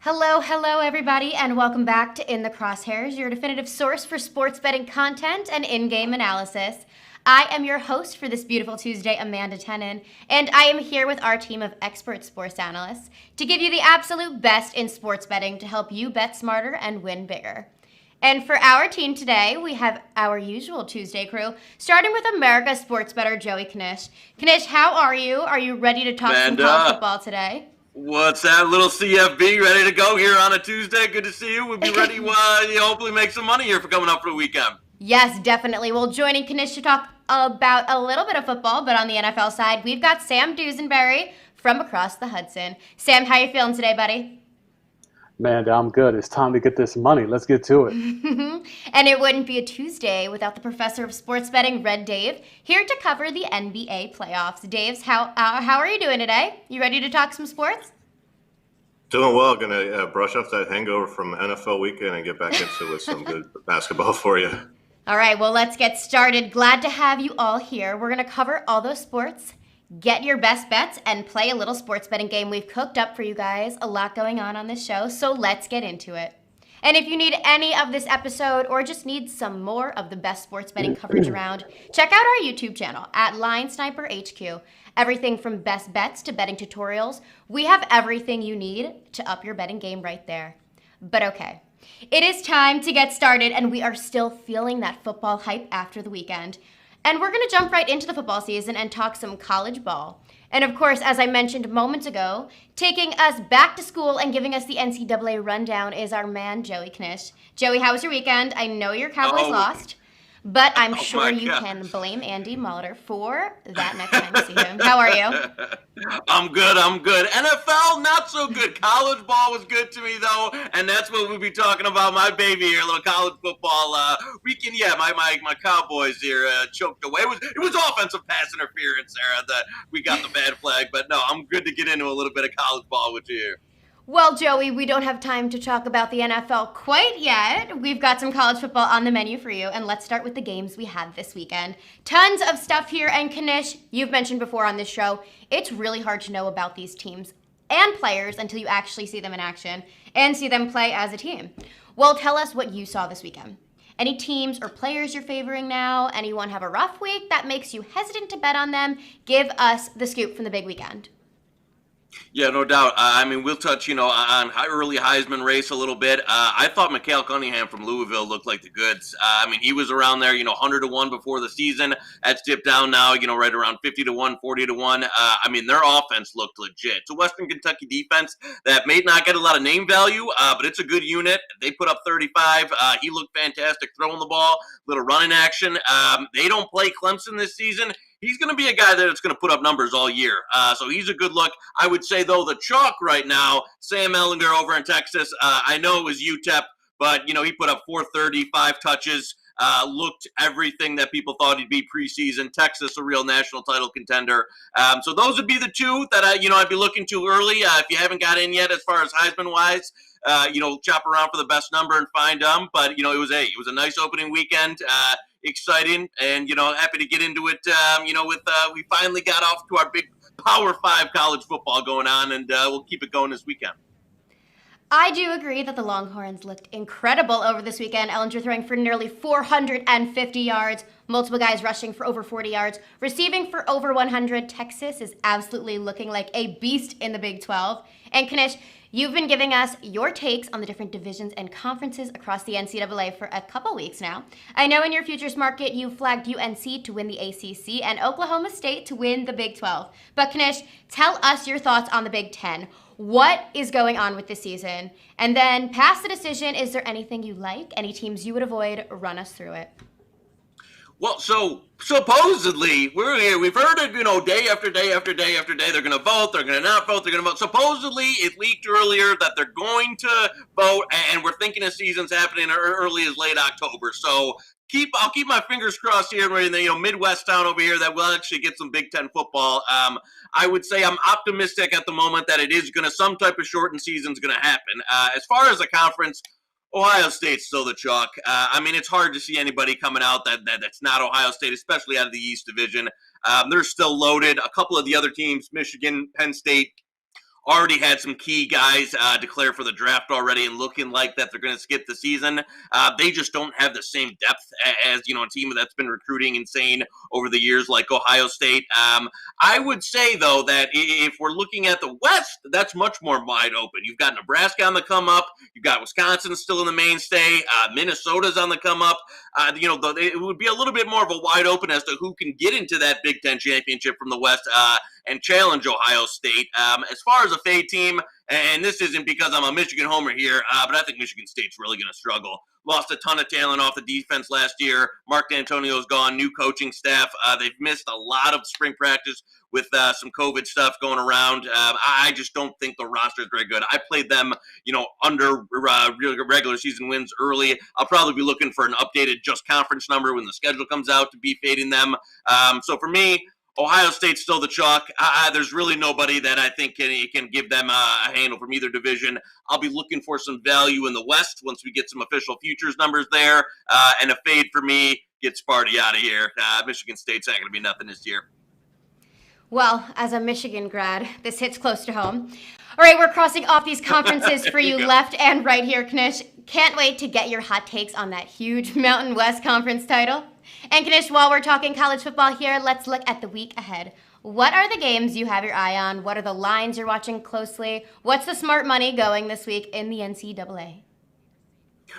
Hello, everybody, and welcome back to In the Crosshairs, your definitive source for sports betting content and in-game analysis. I am your host for this beautiful Tuesday, Amanda Tenen, and I am here with our team of expert sports analysts to give you the absolute best in sports betting to help you bet smarter and win bigger. And for our team today, we have our usual Tuesday crew, starting with America's sports bettor, Joey KNISH. KNISH, how are you? Are you ready to talk some college football today? What's that, little CFB? Ready to go here on a Tuesday? Good to see you. We'll be ready to hopefully make some money here for coming up for the weekend. Yes, definitely. Well, joining KNISH to talk about a little bit of football, but on the NFL side, we've got Sam Dusenberry from across the Hudson. Sam, how you feeling today, buddy? Man, I'm good. It's time to get this money. Let's get to it. And it wouldn't be a Tuesday without the professor of sports betting, Red Dave, here to cover the NBA playoffs. Dave's, how are you doing today? You ready to talk some sports? Doing well. Going to brush off that hangover from NFL weekend and get back into with some good basketball for you. All right, well, let's get started. Glad to have you all here. We're going to cover all those sports, get your best bets, and play a little sports betting game we've cooked up for you guys. A lot going on this show, so let's get into it. And if you need any of this episode or just need some more of the best sports betting coverage around, check out our YouTube channel at LINESNIPERHQ. Everything from best bets to betting tutorials. We have everything you need to up your betting game right there. But okay, it is time to get started, and we are still feeling that football hype after the weekend. And we're going to jump right into the football season and talk some college ball. And of course, as I mentioned moments ago, taking us back to school and giving us the NCAA rundown is our man, Joey KNISH. Joey, how was your weekend? I know your Cowboys lost, but I'm sure you can blame Andy Molitor for that next time you see him. How are you? I'm good. NFL, not so good. College ball was good to me, though, and that's what we'll be talking about. My baby here, a little college football weekend. Yeah, my Cowboys here choked away. It was offensive pass interference there that we got the bad flag, but no, I'm good to get into a little bit of college ball with you here. Well, Joey, we don't have time to talk about the NFL quite yet. We've got some college football on the menu for you, and let's start with the games we had this weekend. Tons of stuff here, and KNISH, you've mentioned before on this show, it's really hard to know about these teams and players until you actually see them in action and see them play as a team. Well, tell us what you saw this weekend. Any teams or players you're favoring now? Anyone have a rough week that makes you hesitant to bet on them? Give us the scoop from the big weekend. Yeah, no doubt. We'll touch, on early Heisman race a little bit. I thought Cunningham from Louisville looked like the goods. He was around there, 100 to 1 before the season. That's dipped down now, right around 50 to 1, 40 to 1. Their offense looked legit. It's a Western Kentucky defense that may not get a lot of name value, but it's a good unit. They put up 35. He looked fantastic throwing the ball, little running action. They don't play Clemson this season. He's going to be a guy that's going to put up numbers all year. So he's a good look. I would say, though, the chalk right now, Sam Ehlinger over in Texas, I know it was UTEP, but, he put up 435 touches, looked everything that people thought he'd be preseason. Texas, a real national title contender. So those would be the two that, I'd be looking to early. If you haven't got in yet as far as Heisman-wise, chop around for the best number and find them. But, it was a nice opening weekend. Exciting, and happy to get into it. We finally got off to our big Power 5 college football going on, and we'll keep it going this weekend. I do agree that the Longhorns looked incredible over this weekend. Ehlinger throwing for nearly 450 yards, multiple guys rushing for over 40 yards, receiving for over 100. Texas is absolutely looking like a beast in the Big 12. And KNISH, you've been giving us your takes on the different divisions and conferences across the NCAA for a couple weeks now. I know in your futures market you flagged UNC to win the ACC and Oklahoma State to win the Big 12. But KNISH, tell us your thoughts on the Big 10. What is going on with this season? And then past the decision, is there anything you like? Any teams you would avoid? Run us through it. Well, so supposedly, we've heard it, day after day after day after day. They're going to vote, they're going to not vote, they're going to vote. Supposedly, it leaked earlier that they're going to vote, and we're thinking of seasons happening early as late October. So I'll keep my fingers crossed here in the Midwest town over here that we'll actually get some Big Ten football. I would say I'm optimistic at the moment that it is going to, some type of shortened season is going to happen. As far as the conference, Ohio State's still the chalk. It's hard to see anybody coming out that's not Ohio State, especially out of the East Division. They're still loaded. A couple of the other teams, Michigan, Penn State, already had some key guys declare for the draft already and looking like that they're going to skip the season. They just don't have the same depth as, a team that's been recruiting insane over the years like Ohio State. I would say, though, that if we're looking at the West, that's much more wide open. You've got Nebraska on the come up. You've got Wisconsin still in the mainstay. Minnesota's on the come up. It would be a little bit more of a wide open as to who can get into that Big Ten championship from the West and challenge Ohio State. As far as a fade team, and this isn't because I'm a Michigan homer here, but I think Michigan State's really going to struggle. Lost a ton of talent off the defense last year. Mark D'Antonio's gone, new coaching staff. They've missed a lot of spring practice with some COVID stuff going around. I just don't think the roster is very good. I played them, under regular season wins early. I'll probably be looking for an updated just conference number when the schedule comes out to be fading them. So for me, Ohio State's still the chalk. There's really nobody that I think can give them a handle from either division. I'll be looking for some value in the West once we get some official futures numbers there. And a fade for me, get Sparty out of here. Michigan State's not going to be nothing this year. Well, as a Michigan grad, this hits close to home. All right, we're crossing off these conferences for you left and right here, Knish. Can't wait to get your hot takes on that huge Mountain West Conference title. And Knish, while we're talking college football here, let's look at the week ahead. What are the games you have your eye on? What are the lines you're watching closely? What's the smart money going this week in the NCAA?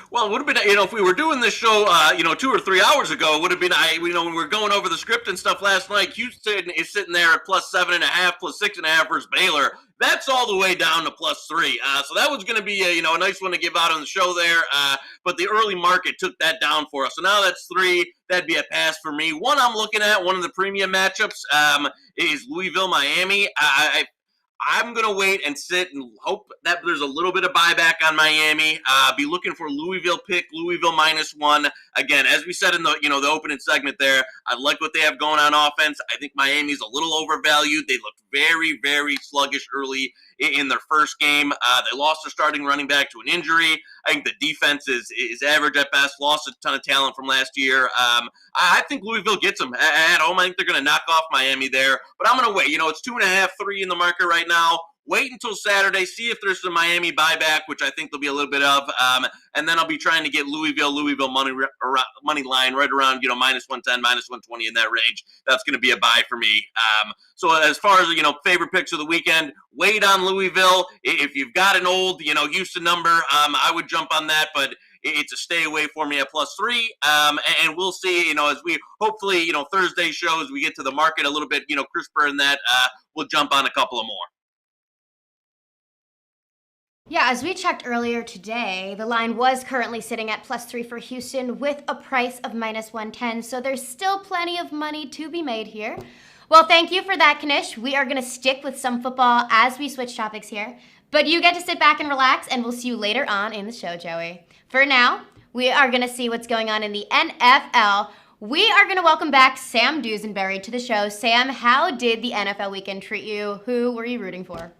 Well, it would have been, if we were doing this show, 2 or 3 hours ago, it would have been, when we were going over the script and stuff last night, Houston is sitting there at +7.5, +6.5 versus Baylor. That's all the way down to +3. So that was going to be a nice one to give out on the show there. But the early market took that down for us. So now that's 3. That'd be a pass for me. One I'm looking at, one of the premium matchups, is Louisville-Miami. I'm going to wait and sit and hope that there's a little bit of buyback on Miami. Be looking for Louisville pick, Louisville -1. Again, as we said in the the opening segment there, I like what they have going on offense. I think Miami's a little overvalued. They looked very, very sluggish early in their first game. They lost their starting running back to an injury. I think the defense is average at best. Lost a ton of talent from last year. I think Louisville gets them at home. I think they're going to knock off Miami there. But I'm going to wait. It's 2.5, 3 in the market right now. Wait until Saturday, see if there's some Miami buyback, which I think there'll be a little bit of, and then I'll be trying to get Louisville money line right around -110, -120 in that range. That's going to be a buy for me. So as far as favorite picks of the weekend, wait on Louisville. If you've got an old Houston number, I would jump on that, but it's a stay away for me at +3. And we'll see, as we hopefully Thursday shows, we get to the market a little bit crisper in that, we'll jump on a couple of more. Yeah, as we checked earlier today, the line was currently sitting at +3 for Houston with a price of -110, so there's still plenty of money to be made here. Well, thank you for that, Knish. We are going to stick with some football as we switch topics here, but you get to sit back and relax, and we'll see you later on in the show, Joey. For now, we are going to see what's going on in the NFL. We are going to welcome back Sam Dusenberry to the show. Sam, how did the NFL weekend treat you? Who were you rooting for?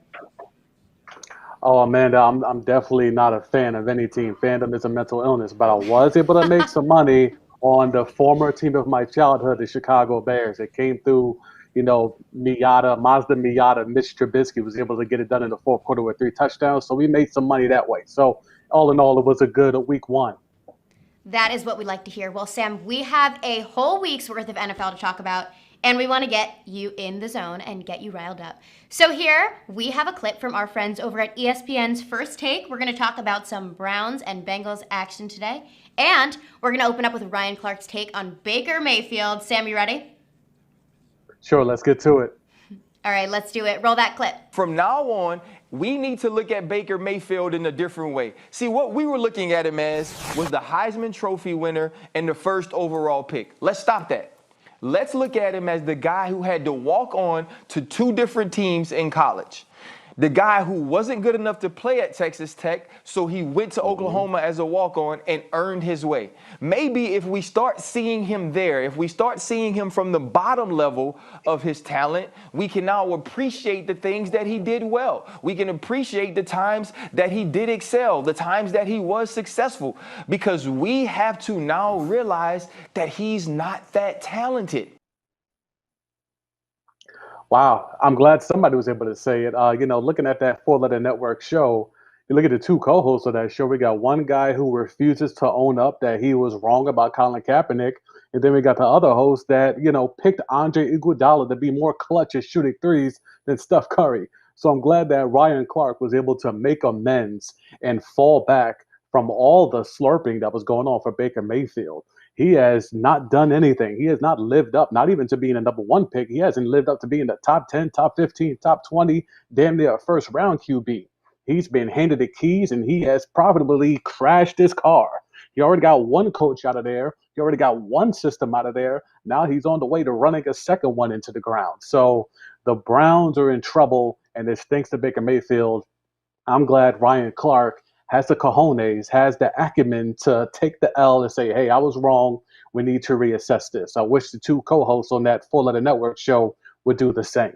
Oh, Amanda, I'm definitely not a fan of any team. Fandom is a mental illness, but I was able to make some money on the former team of my childhood, the Chicago Bears. It came through, Mazda Miata, Mitch Trubisky was able to get it done in the fourth quarter with 3 touchdowns. So we made some money that way. So all in all, it was a good week 1. That is what we like to hear. Well, Sam, we have a whole week's worth of NFL to talk about, and we want to get you in the zone and get you riled up. So here we have a clip from our friends over at ESPN's First Take. We're going to talk about some Browns and Bengals action today. And we're going to open up with Ryan Clark's take on Baker Mayfield. Sam, you ready? Sure, let's get to it. All right, let's do it. Roll that clip. From now on, we need to look at Baker Mayfield in a different way. See, what we were looking at him as was the Heisman Trophy winner and the first overall pick. Let's stop that. Let's look at him as the guy who had to walk on to 2 different teams in college. The guy who wasn't good enough to play at Texas Tech, so he went to Oklahoma as a walk-on and earned his way. Maybe if we start seeing him there, if we start seeing him from the bottom level of his talent, we can now appreciate the things that he did well. We can appreciate the times that he did excel, the times that he was successful, because we have to now realize that he's not that talented. Wow, I'm glad somebody was able to say it. Looking at that four-letter network show, you look at the two co-hosts of that show. We got one guy who refuses to own up that he was wrong about Colin Kaepernick, and then we got the other host that picked Andre Iguodala to be more clutch at shooting threes than Steph Curry. So I'm glad that Ryan Clark was able to make amends and fall back from all the slurping that was going on for Baker Mayfield. He has not done anything. He has not lived up, not even to being a number one pick. He hasn't lived up to being the top 10, top 15, top 20, damn near a first round QB. He's been handed the keys and he has profitably crashed his car. He already got one coach out of there. He already got one system out of there. Now he's on the way to running a second one into the ground. So the Browns are in trouble, and it's thanks to Baker Mayfield. I'm glad Ryan Clark has the cojones, has the acumen to take the L and say, hey, I was wrong. We need to reassess this. I wish the two co-hosts on that four-letter network show would do the same.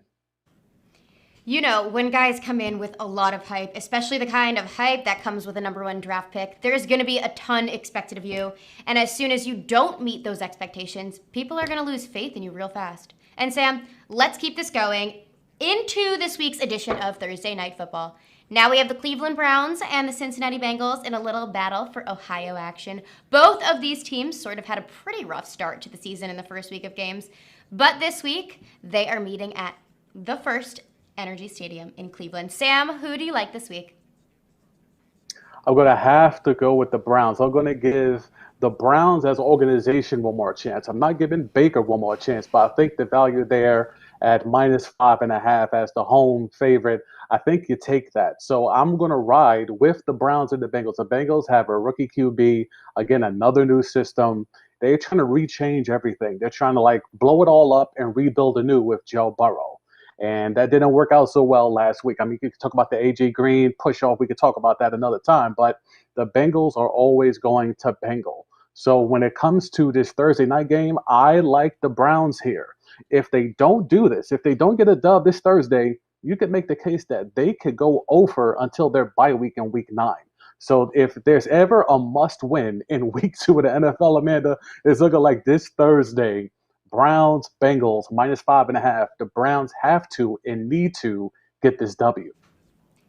You know, when guys come in with a lot of hype, especially the kind of hype that comes with a number one draft pick, there's going to be a ton expected of you. And as soon as you don't meet those expectations, people are going to lose faith in you real fast. And Sam, let's keep this going into this week's edition of Thursday Night Football. Now we have the Cleveland Browns and the Cincinnati Bengals in a little battle for Ohio action. Both of these teams sort of had a pretty rough start to the season in the first week of games. But this week, they are meeting at the First Energy Stadium in Cleveland. Sam, who do you like this week? I'm going to have to go with the Browns. I'm going to give the Browns as an organization one more chance. I'm not giving Baker one more chance, but I think the value there at -5.5 as the home favorite, I think you take that. So I'm going to ride with the Browns and the Bengals. The Bengals have a rookie QB, again, another new system. They're trying to rechange everything. They're trying to blow it all up and rebuild anew with Joe Burrow. And that didn't work out so well last week. I mean, you could talk about the A.J. Green push-off. We could talk about that another time. But the Bengals are always going to Bengal. So when it comes to this Thursday night game, I like the Browns here. If they don't do this, if they don't get a dub this Thursday, you could make the case that they could go over until their bye week in week 9. So if there's ever a must win in week 2 of the NFL, Amanda, it's looking like this Thursday. Browns, Bengals, -5.5. The Browns have to and need to get this W.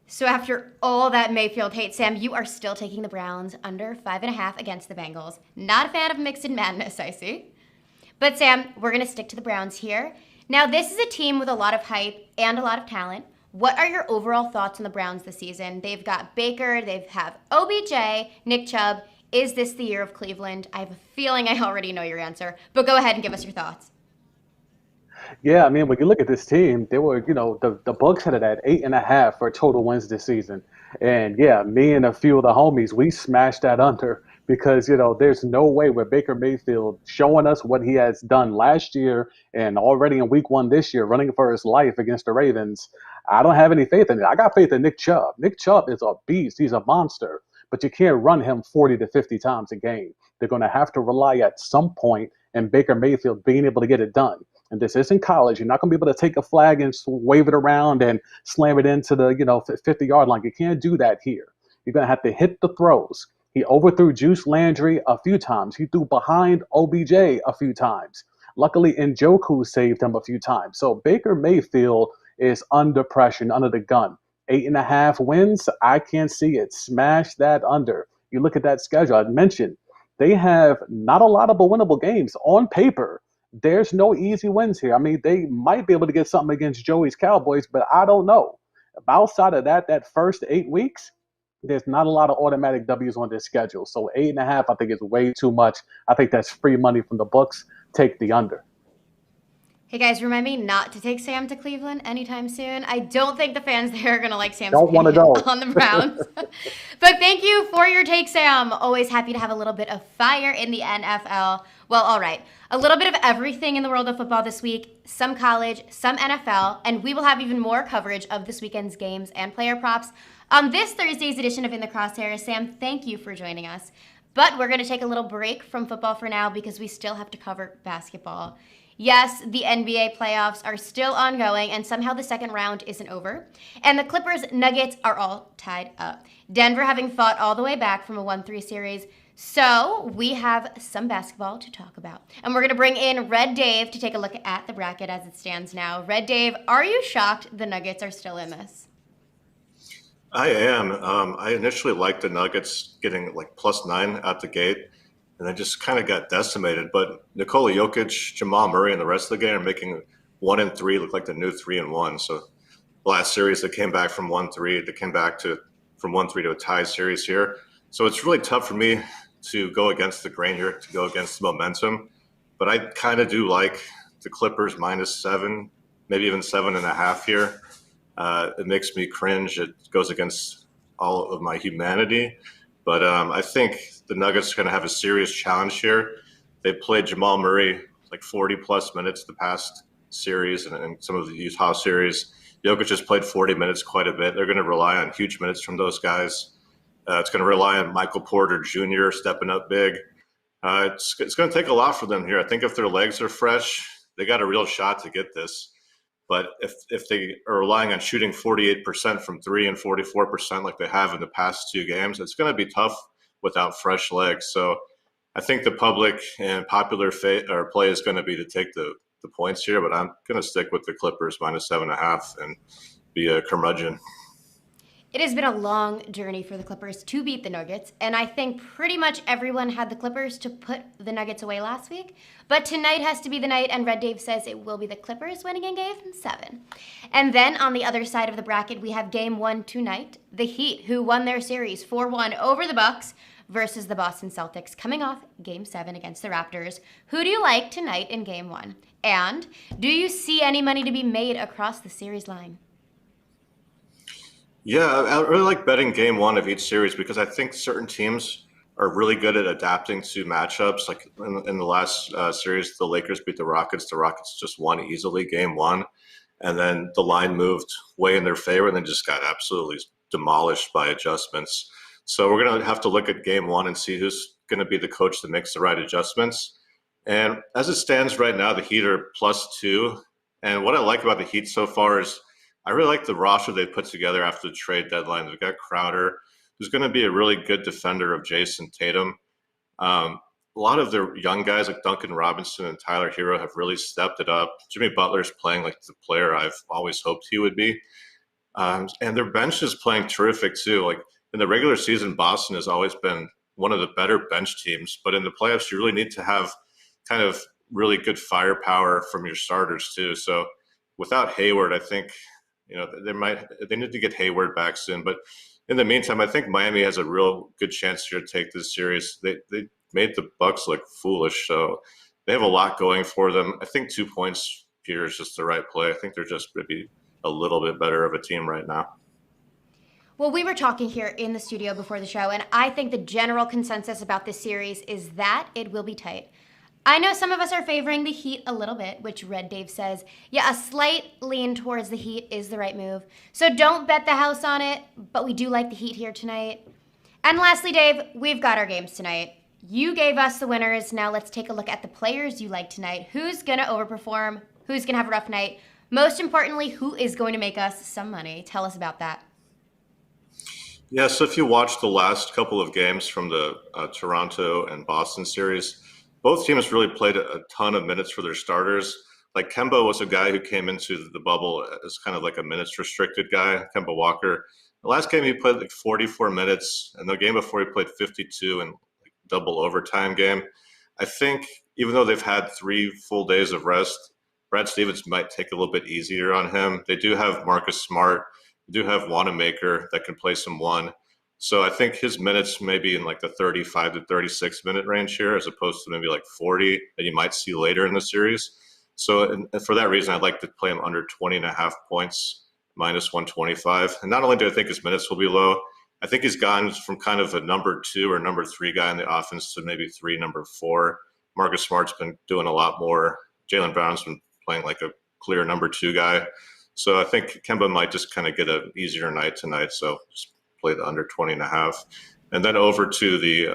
So after all that Mayfield hate, Sam, you are still taking the Browns under 5.5 against the Bengals. Not a fan of mixed in madness, I see. But Sam, we're going to stick to the Browns here. Now, this is a team with a lot of hype and a lot of talent. What are your overall thoughts on the Browns this season? They've got Baker, they have OBJ, Nick Chubb. Is this the year of Cleveland? I have a feeling I already know your answer, but go ahead and give us your thoughts. Yeah, I mean, when you look at this team, they were, the Bucks had it at 8.5 for total wins this season. And yeah, me and a few of the homies, we smashed that under because, there's no way with Baker Mayfield showing us what he has done last year and already in week 1 this year, running for his life against the Ravens. I don't have any faith in it. I got faith in Nick Chubb. Nick Chubb is a beast. He's a monster. But you can't run him 40 to 50 times a game. They're going to have to rely at some point in Baker Mayfield being able to get it done. And this isn't college. You're not going to be able to take a flag and wave it around and slam it into the 50-yard line. You can't do that here. You're going to have to hit the throws. He overthrew Juice Landry a few times. He threw behind OBJ a few times. Luckily, Njoku saved him a few times. So Baker Mayfield is under pressure and under the gun. 8.5 wins, I can't see it. Smash that under. You look at that schedule. I mentioned they have not a lot of winnable games on paper. There's no easy wins here. I mean, they might be able to get something against Joey's Cowboys, but I don't know. Outside of that first 8 weeks, there's not a lot of automatic W's on this schedule. So 8.5, I think is way too much. I think that's free money from the books. Take the under. Hey guys, remind me not to take Sam to Cleveland anytime soon. I don't think the fans there are going to like Sam's Don't want to opinion go on the Browns. But thank you for your take, Sam. Always happy to have a little bit of fire in the NFL. Well, all right. A little bit of everything in the world of football this week. Some college, some NFL, and we will have even more coverage of this weekend's games and player props on this Thursday's edition of In the Crosshairs. Sam, thank you for joining us. But we're going to take a little break from football for now because we still have to cover basketball. Yes, the NBA playoffs are still ongoing, and somehow the second round isn't over. And the Clippers Nuggets are all tied up. Denver having fought all the way back from a 1-3 series. So we have some basketball to talk about. And we're going to bring in Red Dave to take a look at the bracket as it stands now. Red Dave, are you shocked the Nuggets are still in this? I am. I initially liked the Nuggets getting like +9 out the gate, and they just kind of got decimated. But Nikola Jokic, Jamal Murray, and the rest of the game are making 1 and 3 look like the new 3 and 1. So the last series they came back from 1-3, they came back from 1-3 to a tie series here. So it's really tough for me to go against the grain here, to go against the momentum. But I kind of do like the Clippers -7, maybe even 7.5 here. It makes me cringe. It goes against all of my humanity. But I think the Nuggets are going to have a serious challenge here. They played Jamal Murray like 40-plus minutes the past series and some of the Utah series. Jokic just played 40 minutes quite a bit. They're going to rely on huge minutes from those guys. It's going to rely on Michael Porter Jr. stepping up big. It's going to take a lot for them here. I think if their legs are fresh, they got a real shot to get this. But if they are relying on shooting 48% from 3 and 44% like they have in the past 2 games, it's going to be tough without fresh legs. So I think the public and popular play is going to be to take the points here, but I'm going to stick with the Clippers -7.5 and be a curmudgeon. It has been a long journey for the Clippers to beat the Nuggets, and I think pretty much everyone had the Clippers to put the Nuggets away last week. But tonight has to be the night, and Red Dave says it will be the Clippers winning in Game 7. And then on the other side of the bracket, we have Game 1 tonight. The Heat, who won their series 4-1 over the Bucks, versus the Boston Celtics, coming off Game 7 against the Raptors. Who do you like tonight in Game 1? And do you see any money to be made across the series line? Yeah, I really like betting Game 1 of each series because I think certain teams are really good at adapting to matchups. Like in the last series, the Lakers beat the Rockets. The Rockets just won easily Game 1. And then the line moved way in their favor and then just got absolutely demolished by adjustments. So we're going to have to look at Game 1 and see who's going to be the coach that makes the right adjustments. And as it stands right now, the Heat are +2. And what I like about the Heat so far is I really like the roster they put together after the trade deadline. They've got Crowder, who's going to be a really good defender of Jason Tatum. A lot of their young guys like Duncan Robinson and Tyler Hero have really stepped it up. Jimmy Butler's playing like the player I've always hoped he would be. And their bench is playing terrific too. Like in the regular season, Boston has always been one of the better bench teams. But in the playoffs, you really need to have kind of really good firepower from your starters too. So without Hayward, I think – they need to get Hayward back soon. But in the meantime, I think Miami has a real good chance here to take this series. They made the Bucks look foolish, so they have a lot going for them. I think 2 points here is just the right play. I think they're just maybe a little bit better of a team right now. Well, we were talking here in the studio before the show, and I think the general consensus about this series is that it will be tight. I know some of us are favoring the Heat a little bit, which Red Dave says, yeah, a slight lean towards the Heat is the right move. So don't bet the house on it, but we do like the Heat here tonight. And lastly, Dave, we've got our games tonight. You gave us the winners. Now let's take a look at the players you like tonight. Who's going to overperform? Who's going to have a rough night? Most importantly, who is going to make us some money? Tell us about that. Yeah, so if you watch the last couple of games from the Toronto and Boston series, both teams really played a ton of minutes for their starters. Like Kemba was a guy who came into the bubble as kind of like a minutes restricted guy, Kemba Walker. The last game he played like 44 minutes, and the game before he played 52 in like double overtime game. I think even though they've had 3 full days of rest, Brad Stevens might take a little bit easier on him. They do have Marcus Smart. They do have Wanamaker that can play some 1. So I think his minutes may be in like the 35 to 36 minute range here, as opposed to maybe like 40 that you might see later in the series. So and for that reason, I'd like to play him under 20.5 points, -125. And not only do I think his minutes will be low, I think he's gone from kind of a number 2 or number 3 guy in the offense to maybe 3, number 4. Marcus Smart's been doing a lot more. Jaylen Brown's been playing like a clear number 2 guy. So I think Kemba might just kind of get an easier night tonight. So just play the under 20.5. And then over to the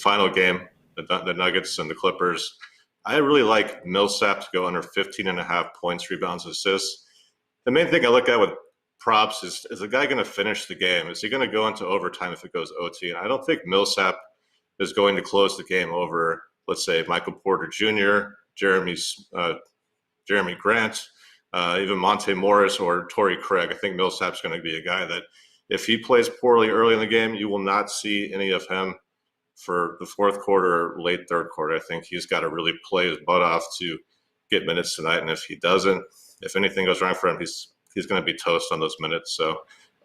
final game, the Nuggets and the Clippers. I really like Millsap to go under 15.5 points, rebounds, assists. The main thing I look at with props is the guy going to finish the game? Is he going to go into overtime if it goes OT? And I don't think Millsap is going to close the game over, let's say, Michael Porter Jr., Jeremy Grant, even Monte Morris or Torrey Craig. I think Millsap's going to be a guy that if he plays poorly early in the game, you will not see any of him for the fourth quarter or late third quarter. I think he's got to really play his butt off to get minutes tonight. And if he doesn't, if anything goes wrong for him, he's going to be toast on those minutes. So,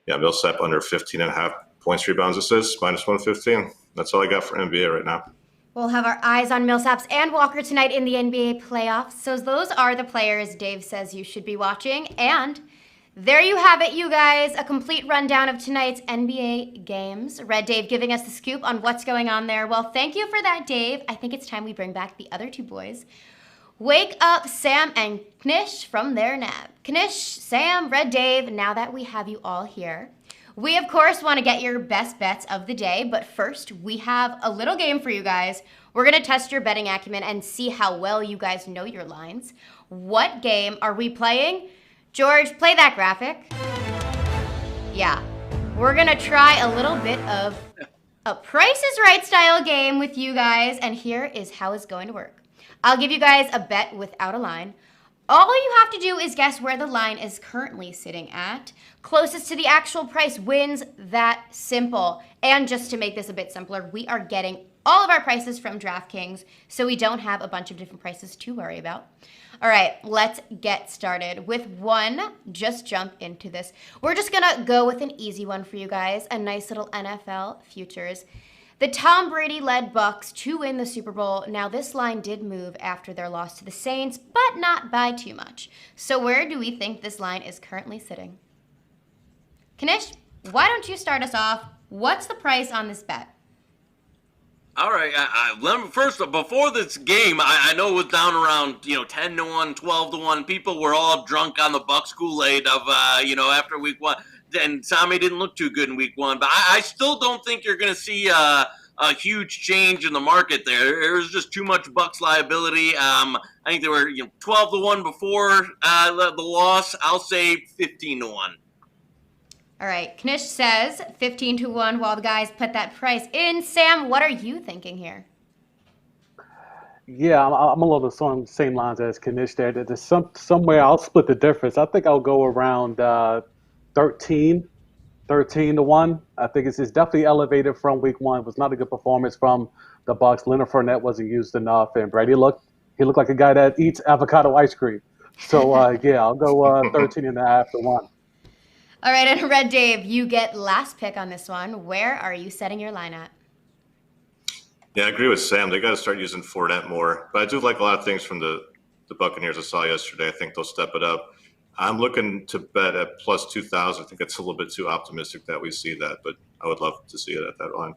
yeah, Millsap under 15.5 points, rebounds, assists, minus 115. That's all I got for NBA right now. We'll have our eyes on Millsaps and Walker tonight in the NBA playoffs. So those are the players Dave says you should be watching. And there you have it, you guys. A complete rundown of tonight's NBA games. Red Dave giving us the scoop on what's going on there. Well, thank you for that, Dave. I think it's time we bring back the other two boys. Wake up Sam and Knish from their nap. Knish, Sam, Red Dave, now that we have you all here, we, of course, want to get your best bets of the day, but first, we have a little game for you guys. We're going to test your betting acumen and see how well you guys know your lines. What game are we playing? George, play that graphic. Yeah, we're going to try a little bit of a Price is Right style game with you guys, and here is how it's going to work. I'll give you guys a bet without a line. All you have to do is guess where the line is currently sitting at. Closest to the actual price wins. That simple. And just to make this a bit simpler, we are getting all of our prices from DraftKings, so we don't have a bunch of different prices to worry about. All right, let's get started with one. Just jump into this. We're just gonna go with an easy one for you guys, a nice little NFL futures. The Tom Brady-led Bucks to win the Super Bowl. Now, this line did move after their loss to the Saints, but not by too much. So where do we think this line is currently sitting? Knish, why don't you start us off? What's the price on this bet? All right. First, before this game, I know it was down around 10 to 1, 12 to 1. People were all drunk on the Bucks Kool-Aid of after week one. And Tommy didn't look too good in week one, but I still don't think you're going to see a huge change in the market there. There's just too much Bucks liability. I think they were 12 to 1 before the loss. I'll say 15 to 1. All right, Knish says 15 to 1 while the guys put that price in. Sam, what are you thinking here? Yeah, I'm along the same lines as Knish there. There's somewhere I'll split the difference. I think I'll go around 13 to 1. I think it's definitely elevated from week one. It was not a good performance from the Bucks. Leonard Fournette wasn't used enough, and Brady looked like a guy that eats avocado ice cream. So yeah, I'll go 13.5 to 1. All right, and Red Dave, you get last pick on this one. Where are you setting your line at? Yeah, I agree with Sam. They got to start using Fournette more. But I do like a lot of things from the Buccaneers I saw yesterday. I think they'll step it up. I'm looking to bet at plus 2,000. I think it's a little bit too optimistic that we see that, but I would love to see it at that line.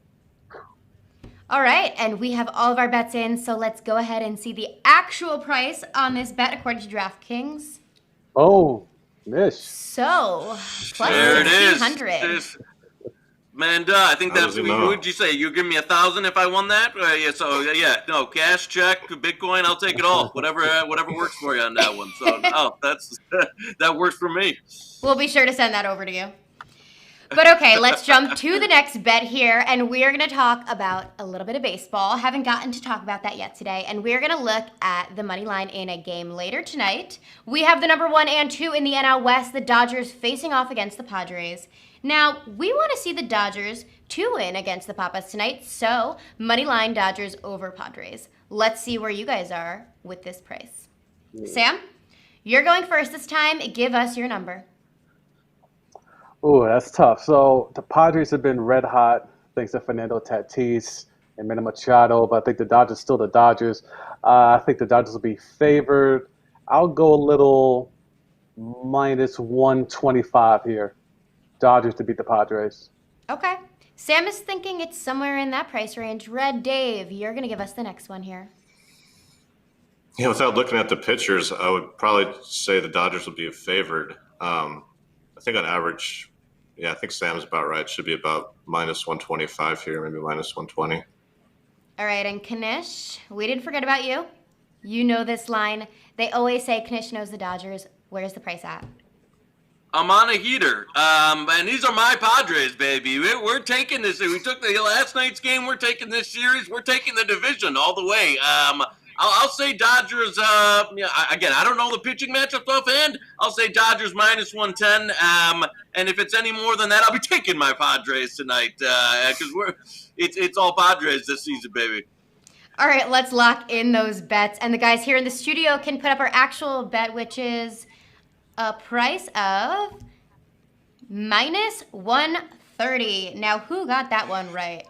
All right, and we have all of our bets in, so let's go ahead and see the actual price on this bet according to DraftKings. Oh, Mish. So, plus There it is. 1,600. Man, I think that's How does he what know? would you say? You give me 1,000 if I won that? No, cash, check, Bitcoin, I'll take it all. Whatever works for you on that one. So, that works for me. We'll be sure to send that over to you. But okay, let's jump to the next bet here, and we're going to talk about a little bit of baseball. Haven't gotten to talk about that yet today, and we're going to look at the money line in a game later tonight. We have the number 1 and 2 in the NL West, the Dodgers facing off against the Padres. Now, we want to see the Dodgers to win against the Papas tonight, so money line Dodgers over Padres. Let's see where you guys are with this price. Sam, you're going first this time. Give us your number. Oh, that's tough. So the Padres have been red hot thanks to Fernando Tatis and Manny Machado, but I think the Dodgers still the Dodgers. I think the Dodgers will be favored. I'll go a little minus 125 here. Dodgers to beat the Padres. Okay. Sam is thinking it's somewhere in that price range. Red Dave, you're going to give us the next one here. Yeah, without looking at the pitchers, I would probably say the Dodgers will be favored. I think on average, yeah, I think Sam's about right. Should be about minus 125 here, maybe minus 120. All right, and Knish, we didn't forget about you. You know this line. They always say Knish knows the Dodgers. Where's the price at? I'm on a heater. And these are my Padres, baby. We're taking this. We took the last night's game. We're taking this series. We're taking the division all the way. I'll say Dodgers. Again, I don't know the pitching matchups offhand. I'll say Dodgers minus 110. And if it's any more than that, I'll be taking my Padres tonight because it's all Padres this season, baby. All right, let's lock in those bets. And the guys here in the studio can put up our actual bet, which is a price of minus 130. Now, who got that one right?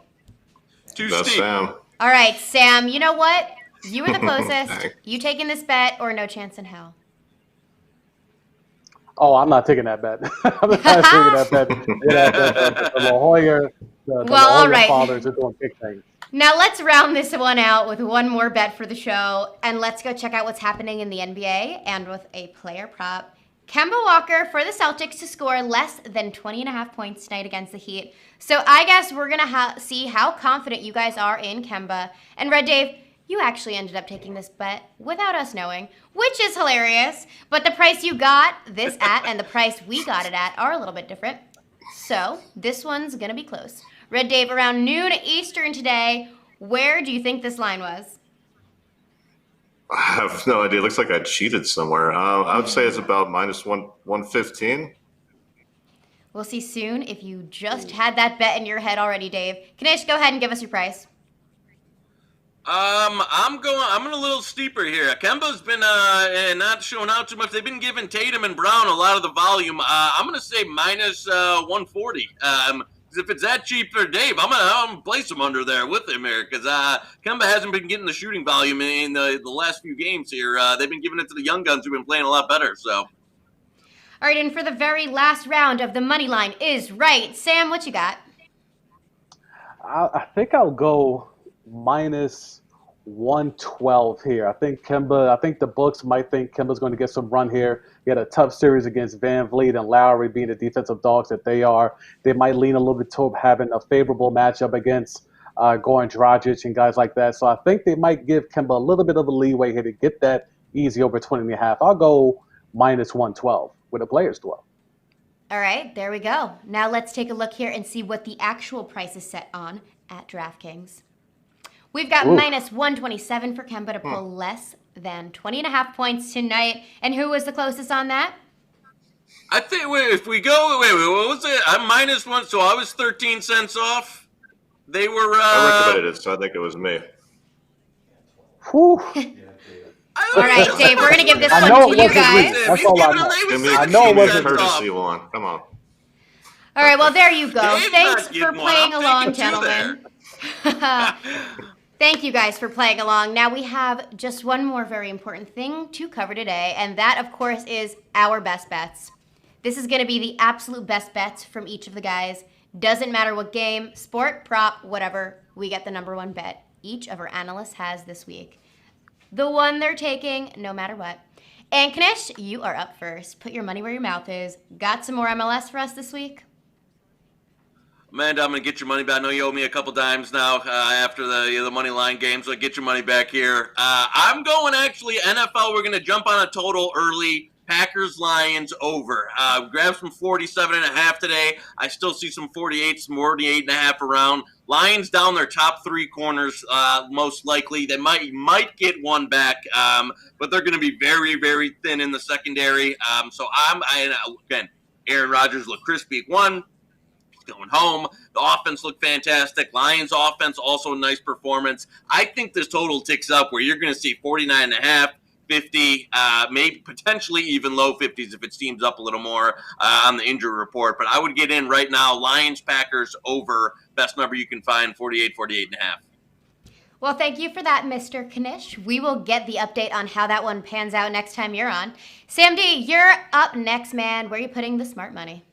Too That's steep. Sam. All right, Sam, you know what? You were the closest. You taking this bet or no chance in hell? Oh, I'm not taking that bet. I'm not taking that bet. The La Jolla, the La Well, all Jolla right. fathers are doing big things. Now let's round this one out with one more bet for the show, and let's go check out what's happening in the NBA and with a player prop. Kemba Walker for the Celtics to score less than 20.5 points tonight against the Heat. So I guess we're going to see how confident you guys are in Kemba. And Red Dave, you actually ended up taking this bet without us knowing, which is hilarious. But the price you got this at and the price we got it at are a little bit different. So this one's going to be close. Red Dave, around noon Eastern today, where do you think this line was? I have no idea. It looks like I cheated somewhere. I would say it's about minus 115. We'll see soon if you just had that bet in your head already, Dave. Kanish, go ahead and give us your price. I'm a little steeper here. Kemba's been not showing out too much. They've been giving Tatum and Brown a lot of the volume. I'm gonna say minus 140. If it's that cheap for Dave, I'm gonna place him under there with him here because Kemba hasn't been getting the shooting volume in the last few games here. They've been giving it to the young guns who've been playing a lot better. So, All right, and for the very last round of the money line is right. Sam, what you got? I think I'll go minus 112 here. I think the books might think Kemba's going to get some run here. He had a tough series against Van Vliet and Lowry being the defensive dogs that they are. They might lean a little bit toward having a favorable matchup against Goran Dragic and guys like that. So I think they might give Kemba a little bit of a leeway here to get that easy over 20.5. I'll go minus 112 with a player's 12. All right, there we go. Now let's take a look here and see what the actual price is set on at DraftKings. We've got minus 127 for Kemba to pull less than 20.5 points tonight. And who was the closest on that? I think if we go, what was it? I'm minus one, so I was 13 cents off. They were. I recommended it, so I think it was me. Whew. All right, Dave, we're going to give this I know one it to you wasn't guys. me. That's all I know. Give me, I know it give me a wasn't courtesy one. Come on. All right, well, there you go. Dave's Thanks not for getting one. playing I'm along, taking two gentlemen. there. Thank you guys for playing along. Now we have just one more very important thing to cover today, and that, of course, is our best bets. This is going to be the absolute best bets from each of the guys. Doesn't matter what game, sport, prop, whatever, we get the number one bet each of our analysts has this week. The one they're taking, no matter what. And Kanish, you are up first. Put your money where your mouth is. Got some more MLS for us this week? Amanda, I'm going to get your money back. I know you owe me a couple dimes now after the money line game, so get your money back here. I'm going actually NFL. We're going to jump on a total early. Packers Lions over. Grab some 47.5 today. I still see some 48, some 48.5 around. Lions down their top three corners, most likely. They might get one back, but they're going to be very, very thin in the secondary. So again, Aaron Rodgers looked crispy at one. Going home. The offense looked fantastic. Lions offense, also a nice performance. I think this total ticks up where you're going to see 49.5, 50, maybe potentially even low 50s if it steams up a little more on the injury report. But I would get in right now. Lions, Packers over. Best number you can find, 48, 48.5. Well, thank you for that, Mr. Kanish. We will get the update on how that one pans out next time you're on. Sam D, you're up next, man. Where are you putting the smart money?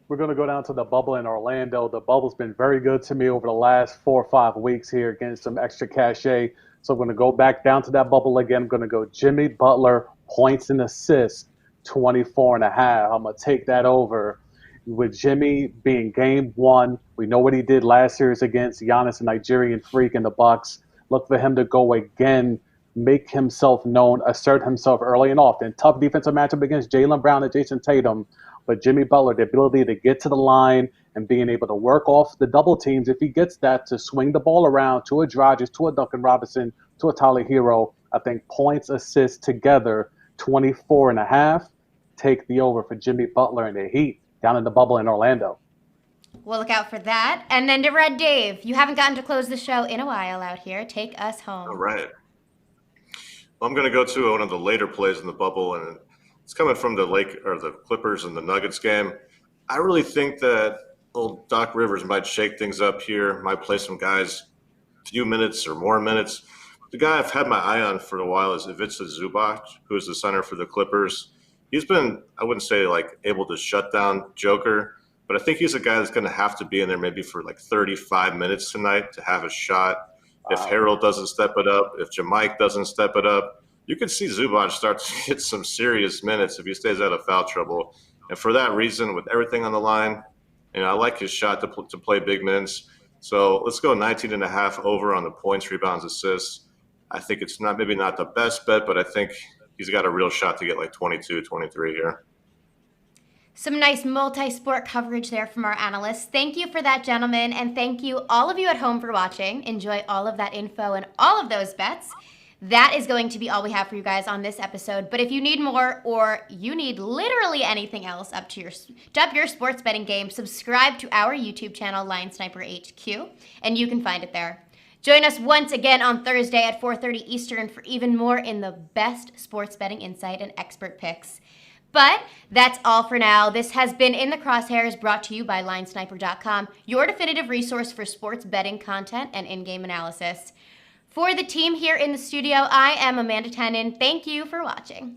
We're going to go down to the bubble in Orlando. The bubble's been very good to me over the last 4 or 5 weeks here, getting some extra cachet. So I'm going to go back down to that bubble again. I'm going to go Jimmy Butler, points and assists, 24.5. I'm going to take that over. With Jimmy being game one, we know what he did last series against Giannis, the Nigerian Freak, in the Bucks. Look for him to go again make himself known, assert himself early and often. Tough defensive matchup against Jaylen Brown and Jason Tatum, but Jimmy Butler, the ability to get to the line and being able to work off the double teams, if he gets that, to swing the ball around to a Dragic, to a Duncan Robinson, to a Tyler Hero. I think points, assists together, 24.5, take the over for Jimmy Butler and the Heat down in the bubble in Orlando. We'll look out for that. And then to Red Dave, you haven't gotten to close the show in a while out here. Take us home. All right. Well, I'm going to go to one of the later plays in the bubble, and it's coming from the Clippers and the Nuggets game. I really think that old Doc Rivers might shake things up here, might play some guys a few minutes or more minutes. The guy I've had my eye on for a while is Ivica Zubac, who is the center for the Clippers. He's been, I wouldn't say like able to shut down Joker, but I think he's a guy that's going to have to be in there maybe for like 35 minutes tonight to have a shot. If Harold doesn't step it up, if Jamike doesn't step it up, you could see Zubac start to get some serious minutes if he stays out of foul trouble. And for that reason, with everything on the line, I like his shot to play big minutes. So let's go 19.5 over on the points, rebounds, assists. I think it's maybe not the best bet, but I think he's got a real shot to get like 22, 23 here. Some nice multi-sport coverage there from our analysts. Thank you for that, gentlemen, and thank you all of you at home for watching. Enjoy all of that info and all of those bets. That is going to be all we have for you guys on this episode. But if you need more, or you need literally anything else up your sports betting game, subscribe to our YouTube channel, LINESNIPERHQ, and you can find it there. Join us once again on Thursday at 4:30 Eastern for even more in the best sports betting insight and expert picks. But that's all for now. This has been In the Crosshairs, brought to you by LineSniper.com, your definitive resource for sports betting content and in-game analysis. For the team here in the studio, I am Amanda Tenen. Thank you for watching.